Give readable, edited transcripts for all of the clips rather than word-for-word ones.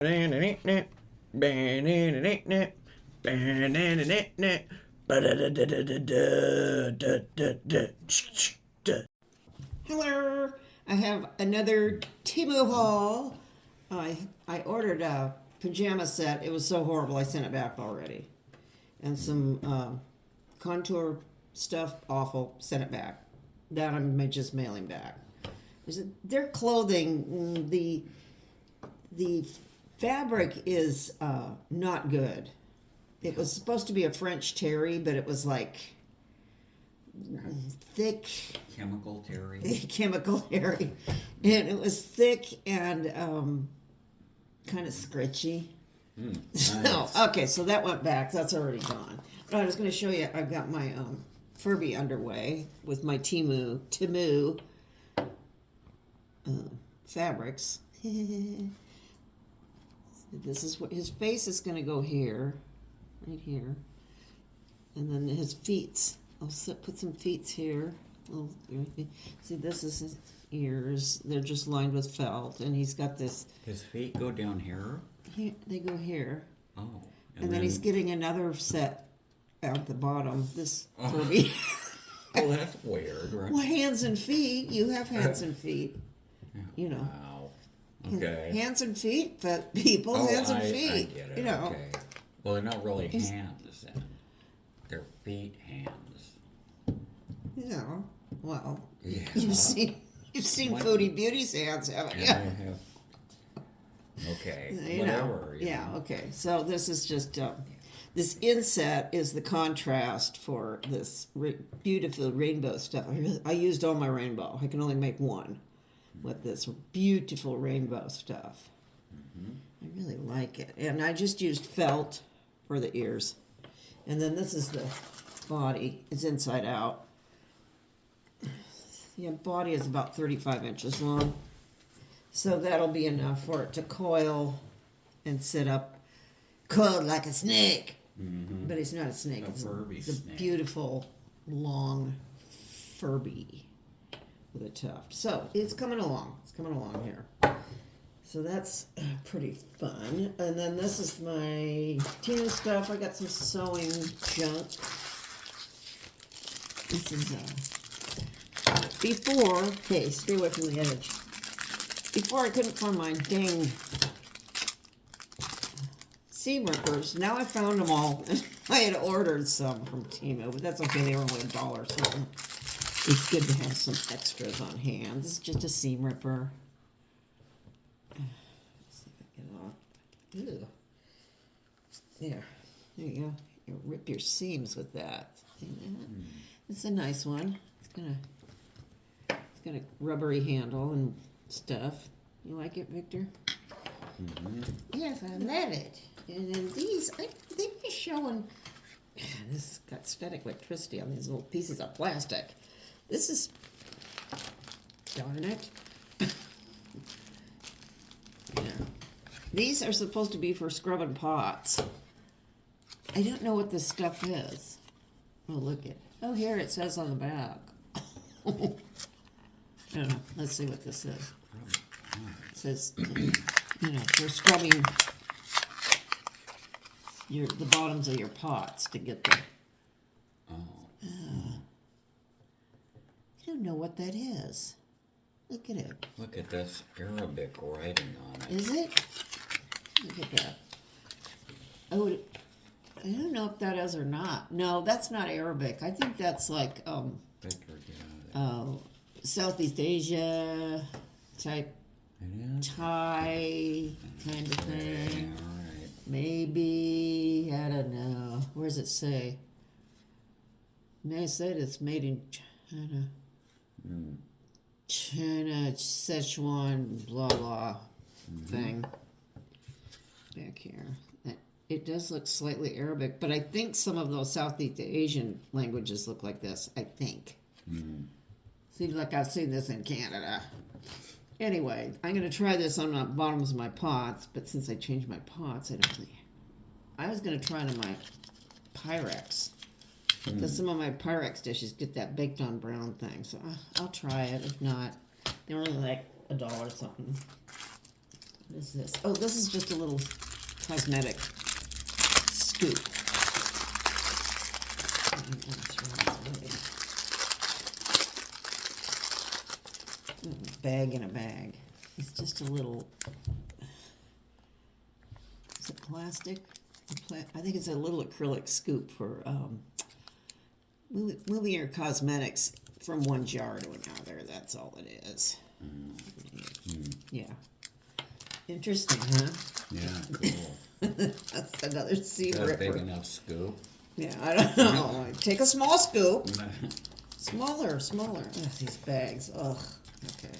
Hello, I have another Temu haul. I ordered a pajama set. It was so horrible I sent it back already. And some contour stuff, awful, sent it back. That I'm just mailing back. Their clothing, the fabric is not good. It was supposed to be a French terry, but it was like thick chemical terry. And it was thick and kind of scritchy. Nice. Okay, so that went back. That's already gone. But I was going to show you. I've got my Furby underway with my Temu fabrics. This is what his face is going to go here, right here, and then his feet. I'll put some feet here. See, this is his ears. They're just lined with felt, and he's got this. His feet go down here? They go here. Oh. And then he's getting another set at the bottom. This Furby. Oh, that's weird, right? Well, hands and feet. You have hands and feet. You know. Wow. Okay. Hands and feet, but people, hands and feet. I get it. You know. Okay. Well, they're not really hands then. They're feet hands. You know. Well, Yeah. you've seen Foodie Beauty's hands, haven't you? Yeah, I have. Okay. You know. Yeah. Okay. So this is just this inset is the contrast for this beautiful rainbow stuff. I used all my rainbow. I can only make one with this beautiful rainbow stuff. Mm-hmm. I really like it, and I just used felt for the ears, and then this is the body. It's inside out. The body is about 35 inches long. So that'll be enough for it to coil and sit up, coiled like a snake. Mm-hmm. But it's not a snake. It's a beautiful, long Furby with a tuft. So it's coming along. It's coming along here. So that's pretty fun. And then this is my Temu stuff. I got some sewing junk. This is before. Okay, stay away from the edge. Before I couldn't find my dang seam rippers. Now I found them all. I had ordered some from Temu, but that's okay. They were only $1 something. It's good to have some extras on hand. This is just a seam ripper. Let's see if I get it off. Ew. There you go. You rip your seams with that. It's a nice one. It's got a rubbery handle and stuff. You like it, Victor? Mm-hmm. Yes, I love it. And then these, I think they're showing. This got static electricity on these little pieces of plastic. This is, darn it. Yeah. These are supposed to be for scrubbing pots. I don't know what this stuff is. Oh, look at. Oh, here it says on the back. I don't know. Let's see what this is. It says, for scrubbing the bottoms of your pots to get the. Oh. I don't know what that is. Look at it. Look at this Arabic writing on it. Is it? Look at that. Oh, I don't know if that is or not. No, that's not Arabic. I think that's like Victor, get out of there. Southeast Asia type It is? Thai kind of thing. All right. Maybe, I don't know. Where does it say? They said it's made in China. China, Sichuan, blah, blah thing. Back here. It does look slightly Arabic, but I think some of those Southeast Asian languages look like this, I think. Seems like I've seen this in Canada. Anyway, I'm going to try this on the bottoms of my pots, but since I changed my pots, I was going to try it on my Pyrex. Because some of my Pyrex dishes get that baked on brown thing. So I'll try it. If not, they're only like $1 something. What is this? Oh, this is just a little cosmetic scoop. Bag in a bag. It's just a little. Is it plastic? I think it's a little acrylic scoop for moving your cosmetics from one jar to another. That's all it is. Yeah. Interesting, huh? Yeah, cool. That's another sea Is that a big ripper. enough scoop? Yeah, I don't know. Take a small scoop. Smaller. Ugh, these bags. Ugh. Okay.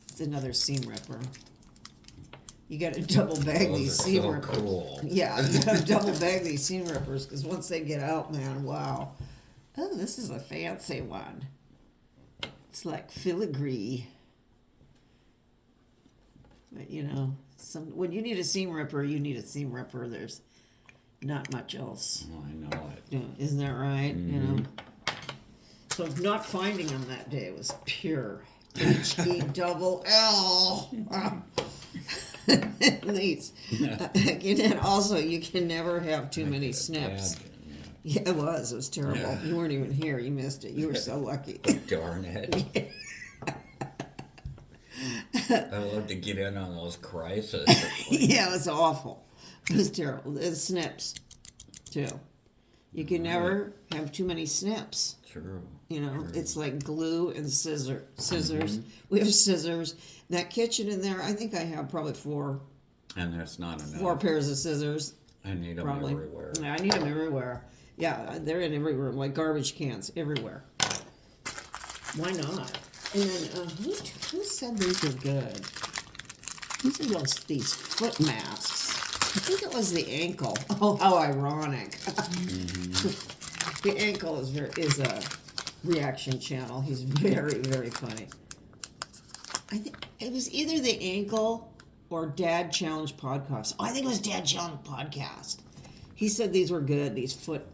It's another seam ripper. You got to double bag Those these are seam so rippers. cool. Yeah, you got to double bag these seam rippers because once they get out, man, wow. Oh, this is a fancy one. It's like filigree. But you know, when you need a seam ripper, you need a seam ripper. There's not much else. Oh, I know it. Yeah, isn't that right? You know. So not finding them that day was pure HELL. These. And then also, you can never have too many snips. Yeah, it was terrible. Yeah. You weren't even here. You missed it. You were so lucky. Darn it. I love to get in on those crises. Yeah, it was awful. It was terrible. The snips, too. You can never have too many snips. True. You know, True. it's like glue and scissors. We have scissors. That kitchen in there, I think I have probably four And that's not enough. pairs of scissors. I need them Probably. everywhere. Yeah, I need them everywhere. Yeah, they're in every room, like garbage cans everywhere. Why not? And then, who said these were good? Who said these foot masks? I think it was the ankle. Oh, how ironic. The ankle is a reaction channel. He's very, very funny. I think it was either the ankle or Dad Challenge Podcast. Oh, I think it was Dad Challenge Podcast. He said these were good, these foot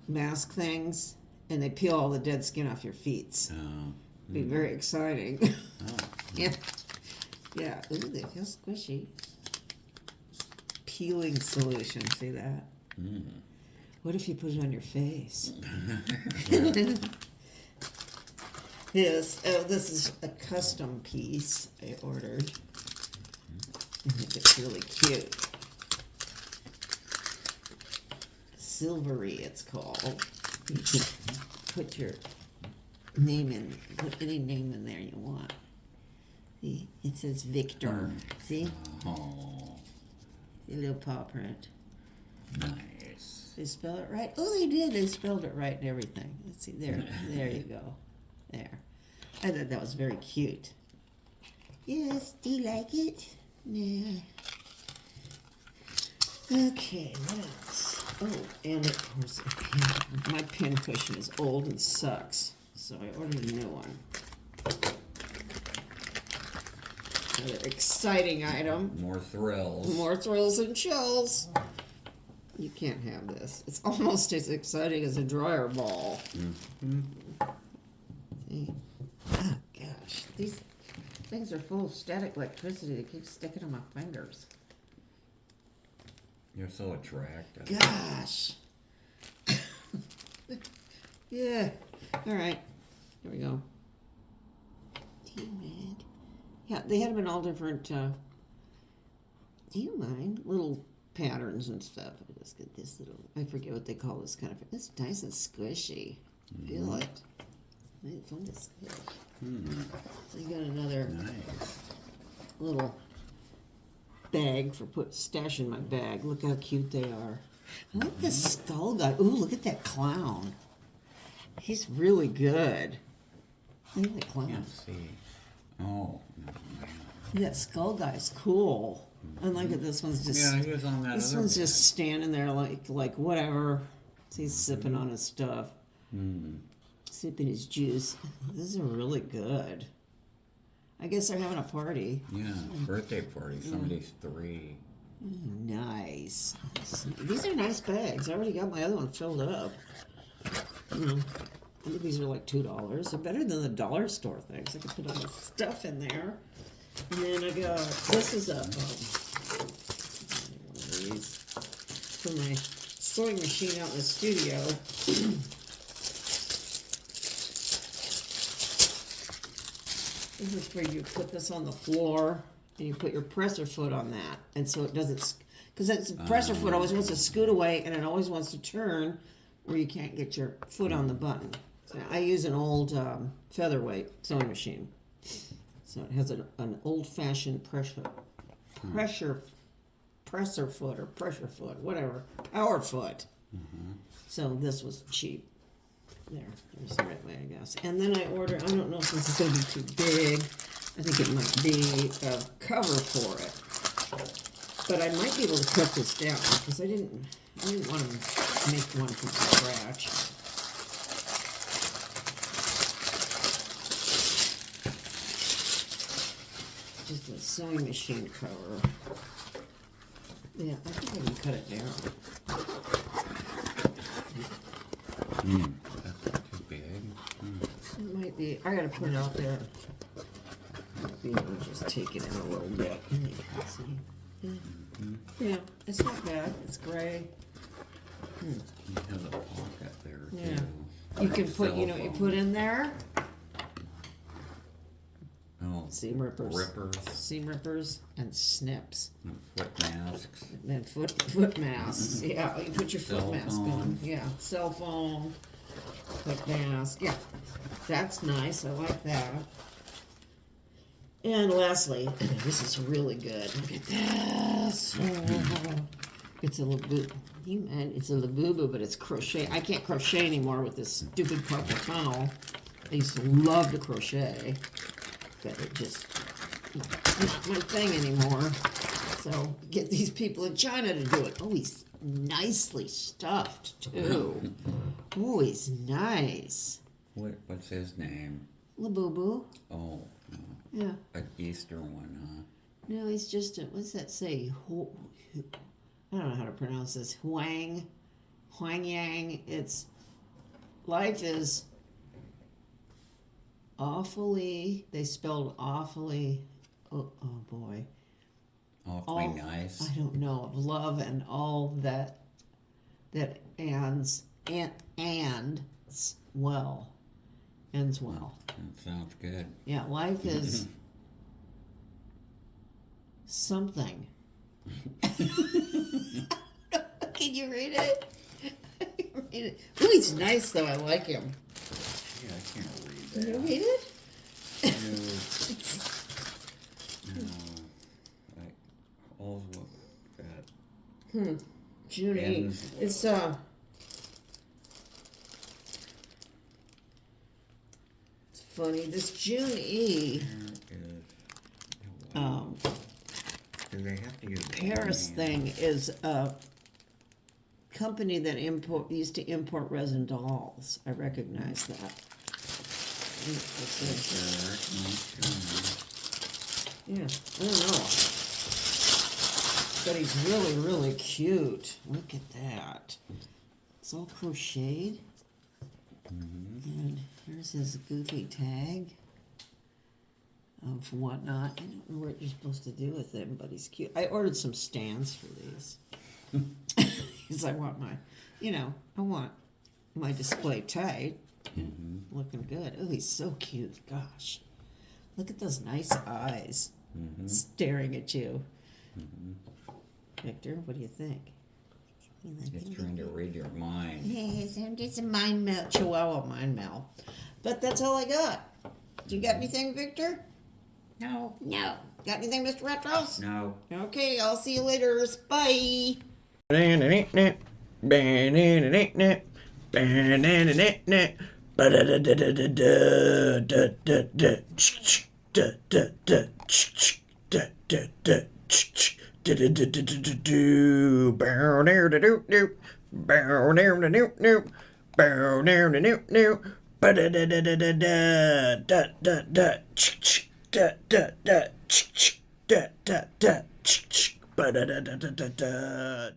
mask things, and they peel all the dead skin off your feet. Be very exciting. Yeah. Yeah. Ooh, they feel squishy. Peeling solution. See that? What if you put it on your face? This is a custom piece I ordered. I think it's really cute. Silvery, it's called. You can put your name in, put any name in there you want. See, it says Victor. See? Oh, The little paw print. nice. They spell it right? Oh, they did. They spelled it right and everything. Let's see. There you go. There. I thought that was very cute. Yes. Do you like it? Yeah. Okay. What else? Oh, and of course, a pin. My pin cushion is old and sucks, so I ordered a new one. Another exciting item. More thrills. More thrills and chills. You can't have this. It's almost as exciting as a dryer ball. See? Oh, gosh. These things are full of static electricity. They keep sticking on my fingers. You're so attractive. Gosh. Yeah. All right. Here we go. Do you mind? Yeah, they had them in all different, do you mind? Little patterns and stuff. I just get this little, I forget what they call this kind of, it's nice and squishy. Feel it. It's fun to squish. So you got another Nice. little bag for stash in my bag. Look how cute they are. I like this skull guy. Ooh, look at that clown. He's really good. Look at that clown. Can't see. Oh. That skull guy's cool. I like it. This one's just. Yeah, he was on that This other one's bag. just standing there like whatever. He's sipping on his stuff. Sipping his juice. These are really good. I guess they're having a party. Yeah, birthday party. Somebody's 3. Nice. These are nice bags. I already got my other one filled up. I think these are like $2. They're better than the dollar store things. I can put all this stuff in there. And then I got, this is a, one of these for my sewing machine out in the studio. This is where you put this on the floor and you put your presser foot on that. And so it doesn't, because that presser foot always wants to scoot away and it always wants to turn where you can't get your foot on the button. So I use an old featherweight sewing machine. So it has an old-fashioned presser foot or pressure foot, whatever, power foot. So this was cheap. There's the right way, I guess. And then I ordered, I don't know if this is going to be too big. I think it might be a cover for it. But I might be able to cut this down because I didn't want to make one from scratch. Just a sewing machine cover. Yeah, I think I can cut it down. That's not too big. It might be. I gotta put it out there. Might be able to just take it in a little bit. And you can see. Yeah, it's not bad. It's gray. You have a pocket there Yeah. too. You can put, you know what you put in there? Oh, Seam rippers. rippers Seam rippers and snips. and foot masks. And then foot masks. Yeah, you put your foot Cell mask phone. on. Yeah, cell phone, foot mask. Yeah, that's nice. I like that. And lastly, this is really good. Look at this. It's a Labubu. It's a Labubu, but it's crochet. I can't crochet anymore with this stupid carpal tunnel. I used to love to crochet, but it just not my thing anymore. So get these people in China to do it. Oh, he's nicely stuffed too. Oh, he's nice. What's his name? Labubu. Oh, no. Yeah. An Eastern one, huh? No, he's just a, what's that say? I don't know how to pronounce this. Huang Yang. It's, life is awfully, they spelled awfully, oh boy. Awfully nice. I don't know, of love and all that ends well. Ends well. That sounds good. Yeah, life is something. Can you read it? Read it. Oh, he's nice though. I like him. Yeah, I can't read Can you that. read it? No. Like, all's what that June 8th. ends. It's it's funny. This June E. Do they have to use Paris one hand? thing is a company that used to import resin dolls. I recognize that. Yeah, I don't know. But he's really, really cute. Look at that. It's all crocheted. And here's his goofy tag of whatnot. I don't know what you're supposed to do with him, but he's cute. I ordered some stands for these. Because I want my, I want my display tight. Looking good. Oh, he's so cute. Gosh. Look at those nice eyes staring at you. Victor, what do you think? He's trying to read your mind. Yes, I'm just a Chihuahua mind melt. But that's all I got. Do you got anything, Victor? No. No. Got anything, Mr. Retros? No. Okay, I'll see you later. Bye. Ba-da-da-da-da-da.